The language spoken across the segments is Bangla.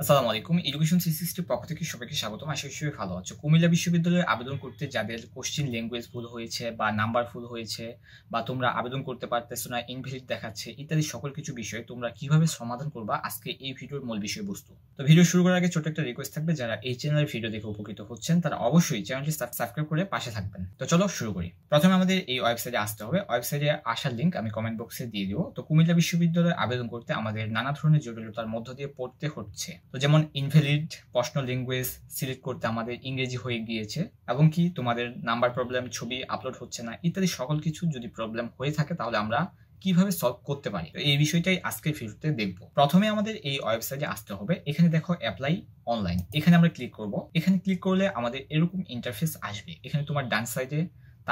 আসসালামু আলাইকুম। এডুকেশন 360 পক্ষ থেকে সবাইকে স্বাগতম। আশা করি সবাই ভালো আছো। কুমিল্লা বিশ্ববিদ্যালয়ে আবেদন করতে যাদের কোশ্চেন ল্যাঙ্গুয়েজ ভুল হয়েছে বা নাম্বার ভুল হয়েছে বা তোমরা আবেদন করতে পারতেছো না, ইনভ্যালিড দেখাচ্ছে ইত্যাদি সকল কিছু বিষয় তোমরা কিভাবে সমাধান করবা আজকে এই ভিডিওর মূল বিষয়বস্তু। তো ভিডিও শুরু করার আগে ছোট্ট একটা রিকোয়েস্ট থাকবে, যারা এই চ্যানেলের ভিডিও দেখে উপকৃত হচ্ছেন তারা অবশ্যই চ্যানেলটি সাবস্ক্রাইব করে পাশে থাকবেন। তো চলো শুরু করি। প্রথমে আমাদের এই ওয়েবসাইটে আসতে হবে। ওয়েবসাইটে আসার লিঙ্ক আমি কমেন্ট বক্সে দিয়ে দিব। তো কুমিল্লা বিশ্ববিদ্যালয়ে আবেদন করতে আমাদের নানা ধরনের জটিলতার মধ্য দিয়ে পড়তে হচ্ছে। তো যেমন ইনভ্যালিড প্রশ্ন ল্যাঙ্গুয়েজ সিলেক্ট করতে আমাদের ইংরেজি হয়ে গিয়েছে, এবং কি তোমাদের নাম্বার প্রবলেম, ছবি আপলোড হচ্ছে না ইত্যাদি সকল কিছু যদি প্রবলেম হয়ে থাকে তাহলে আমরা কিভাবে সলভ করতে পারি, তো এই বিষয়টাই আজকের ভিডিওতে দেখব। প্রথমে আমাদের এই ওয়েবসাইটে আসতে হবে। এখানে দেখো অ্যাপ্লাই অনলাইন, এখানে আমরা ক্লিক করব। এখানে ক্লিক করলে আমাদের এরকম ইন্টারফেস আসবে। এখানে তোমার ডান সাইডে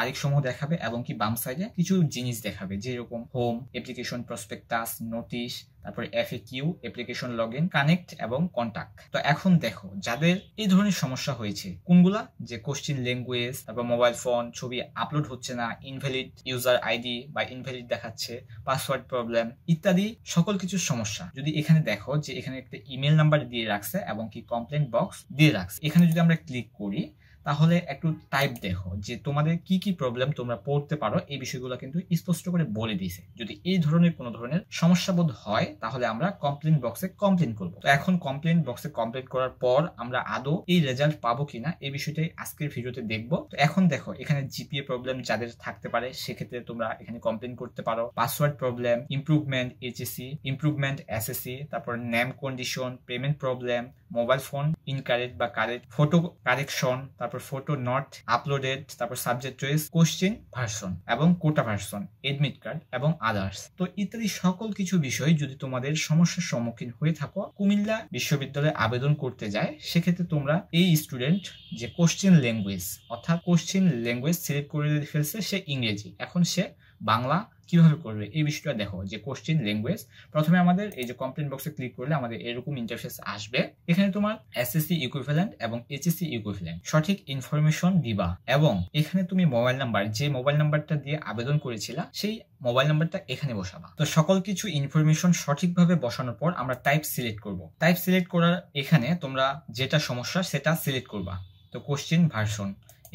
তারিখ সমূহ দেখাবে এবং কি বাম সাইডে কিছু জিনিস দেখাবে, যেরকম হোম, অ্যাপ্লিকেশন প্রসপেক্টাস, নোটিশ, তারপরে FAQ, অ্যাপ্লিকেশন লগইন, কানেক্ট এবং কন্টাক্ট। তো এখন দেখো যাদের এই ধরনের সমস্যা হয়েছে কোনগুলা, যে কোশ্চেন ল্যাঙ্গুয়েজ, তারপর মোবাইল ফোন, ছবি আপলোড হচ্ছে না, ইনভ্যালিড ইউজার আইডি বা ইনভ্যালিড দেখাচ্ছে, পাসওয়ার্ড প্রবলেম ইত্যাদি সকল কিছুর সমস্যা। যদি এখানে দেখো যে এখানে একটা ইমেল নাম্বার দিয়ে রাখছে এবং কি কমপ্লেন বক্স দিয়ে রাখছে, এখানে যদি আমরা ক্লিক করি তাহলে একটু টাইপ দেখো যে তোমাদের কি কি প্রবলেম তোমরা পড়তে পারো, এই বিষয়গুলো কিন্তু স্পষ্ট করে বলে দিয়েছে। যদি এই ধরনের কোনো ধরনের সমস্যা বোধ হয় তাহলে আমরা কমপ্লেন বক্সে কমপ্লেন করব। তো এখন কমপ্লেন বক্সে কমপ্লেন করার পর আমরা আদৌ এই রেজাল্ট পাবো কিনা এই বিষয়টাই আজকের ভিডিওতে দেখব। তো এখন দেখো এখানে জিপিএ প্রবলেম যাদের থাকতে পারে সেক্ষেত্রে তোমরা এখানে কমপ্লেন করতে পারো। Password problem, improvement HSC, improvement SSC, তারপর name condition, payment problem, mobile phone incorrect বা কারেক্ট, ফটো কারেকশন, তারপর ফটো নট আপলোডেড, তারপর সাবজেক্ট চয়েস, কোশ্চেন ভার্সন এবং কোটা ভার্সন, এডমিট কার্ড এবং আদার্স। তো ইত্যাদি সকল কিছু বিষয় যদি তোমাদের সমস্যার সম্মুখীন হয়ে থাকো কুমিল্লা বিশ্ববিদ্যালয়ে আবেদন করতে যায়, সেক্ষেত্রে তোমরা এই স্টুডেন্ট যে কোশ্চেন ল্যাঙ্গুয়েজ অর্থাৎ কোশ্চেন ল্যাঙ্গুয়েজ সিলেক্ট করে ফেলছে সে ইংরেজি, এখন সে বাংলা কিভাবে করবে এই বিষয়টা দেখো। যে কোশ্চেন ল্যাঙ্গুয়েজ, প্রথমে আমাদের এই যে কমপ্লেন বক্সে ক্লিক করলে আমাদের এরকম ইন্টারফেস আসবে। এখানে তোমার SSC ইকুইভ্যালেন্ট এবং HSC ইকুইভ্যালেন্ট সঠিক ইনফরমেশন দিবা, এবং এখানে তুমি মোবাইল নাম্বার, যে মোবাইল নাম্বারটা দিয়ে আবেদন করেছিলা সেই মোবাইল নাম্বারটা এখানে বসাবা। তো সকল কিছু ইনফরমেশন সঠিকভাবে বসানোর পর আমরা টাইপ সিলেক্ট করব। টাইপ সিলেক্ট করার এখানে তোমরা যেটা সমস্যা সেটা সিলেক্ট করবা। তো কোশ্চেন ভার্সন,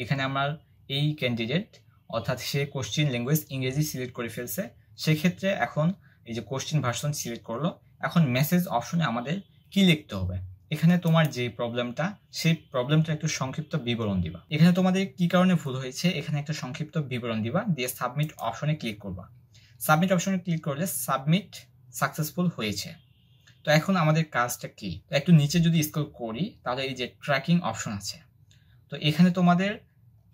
এখানে আমার এই ক্যান্ডিডেট অর্থাৎ সে কোশ্চেন ল্যাঙ্গুয়েজ ইংরেজি সিলেক্ট করে ফেলছে, সেক্ষেত্রে এখন এই যে কোশ্চেন ভার্সন সিলেক্ট করলো, এখন মেসেজ অপশনে আমাদের কি লিখতে হবে, এখানে তোমার যে প্রবলেমটা সেই প্রবলেমটা একটু সংক্ষিপ্ত বিবরণ দিবা। এখানে তোমাদের কি কারণে ভুল হয়েছে এখানে একটা সংক্ষিপ্ত বিবরণ দিবা, দিয়ে সাবমিট অপশনে ক্লিক করবা। সাবমিট অপশনে ক্লিক করলে সাবমিট সাকসেসফুল হয়েছে। তো এখন আমাদের কাজটা কি, তো একটু নিচে যদি স্ক্রল করি তাহলে এই যে ট্র্যাকিং অপশন আছে। তো এখানে তোমাদের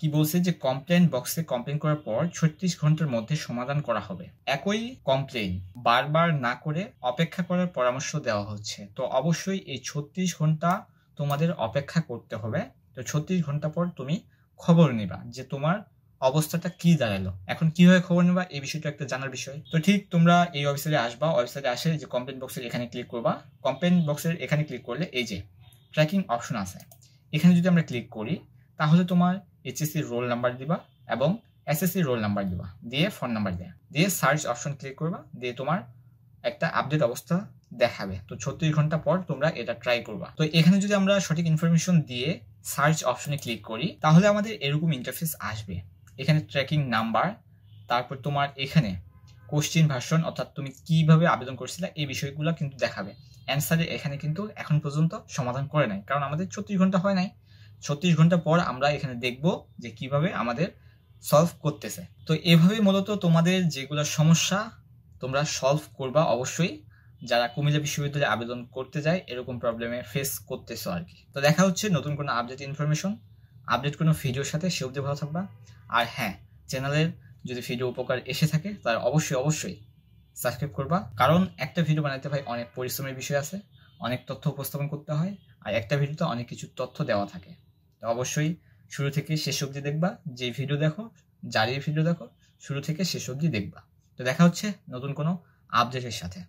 কি বলছে যে কমপ্লেন বক্সে কমপ্লেন করার পর 36 ঘন্টার মধ্যে সমাধান করা হবে। একই কমপ্লেন বারবার না করে অপেক্ষা করার পরামর্শ দেওয়া হচ্ছে। তো অবশ্যই এই 36 ঘন্টা তোমাদের অপেক্ষা করতে হবে। তো 36 ঘন্টা পর তুমি খবর নিবা যে তোমার অবস্থাটা কি দাঁড়ালো। এখন কিভাবে খবর নেবা এই বিষয়টা একটা জানার বিষয়। তো ঠিক তোমরা এই ওয়েবসাইটে আসবা, ওয়েবসাইটে আসে যে কমপ্লেন বক্সের এখানে ক্লিক করবা। কমপ্লেন বক্সের এখানে ক্লিক করলে এই যে ট্র্যাকিং অপশন আছে, এখানে যদি আমরা ক্লিক করি তাহলে তোমার HSC রোল নাম্বার দিবা এবং SSC রোল নাম্বার দিবা, দিয়ে ফোন নাম্বার দিয়ে সার্চ অপশন ক্লিক করবা, দিয়ে তোমার একটা আপডেট অবস্থা দেখাবে। তো 36 ঘন্টা পর তোমরা এটা ট্রাই করবা। তো এখানে যদি আমরা সঠিক ইনফরমেশন দিয়ে সার্চ অপশনে ক্লিক করি তাহলে আমাদের এরকম ইন্টারফেস আসবে। এখানে ট্র্যাকিং নাম্বার, তারপর তোমার এখানে কোশ্চেন ভার্সন অর্থাৎ তুমি কিভাবে আবেদন করছিলে এই বিষয়গুলো কিন্তু দেখাবে। অ্যান্সারে এখানে কিন্তু এখন পর্যন্ত সমাধান করে নাই, কারণ আমাদের 36 ঘন্টা হয় নাই। 36 ঘন্টা পর আমরা এখানে দেখব যে কিভাবে আমাদের সলভ করতেছে। তো এভাবে মূলত তোমাদের যেগুলো সমস্যা তোমরা সলভ করবা অবশ্যই, যারা কুমিল্লা বিশ্ববিদ্যালয়ে আবেদন করতে যায় এরকম প্রবলেমে ফেস করতেছো আর কি। তো দেখা হচ্ছে নতুন কোনো আপডেট ইনফরমেশন, আপডেট কোনো ভিডিওর সাথে। সে অবধি ভালো থাকবা। আর হ্যাঁ, চ্যানেলের যদি ভিডিও উপকার এসে থাকে তাহলে অবশ্যই সাবস্ক্রাইব করবা, কারণ একটা ভিডিও বানাতে ভাই অনেক পরিশ্রমের বিষয় আছে, অনেক তথ্য উপস্থাপন করতে হয়, আর একটা ভিডিওতে অনেক কিছু তথ্য দেওয়া থাকে। তো অবশ্যই শুরু থেকে শেষ অবধি দেখবা। যে ভিডিও দেখো, যারই ভিডিও দেখো, শুরু থেকে শেষ অবধি দেখবা। তো দেখা হচ্ছে নতুন কোনো আপডেটের সাথে।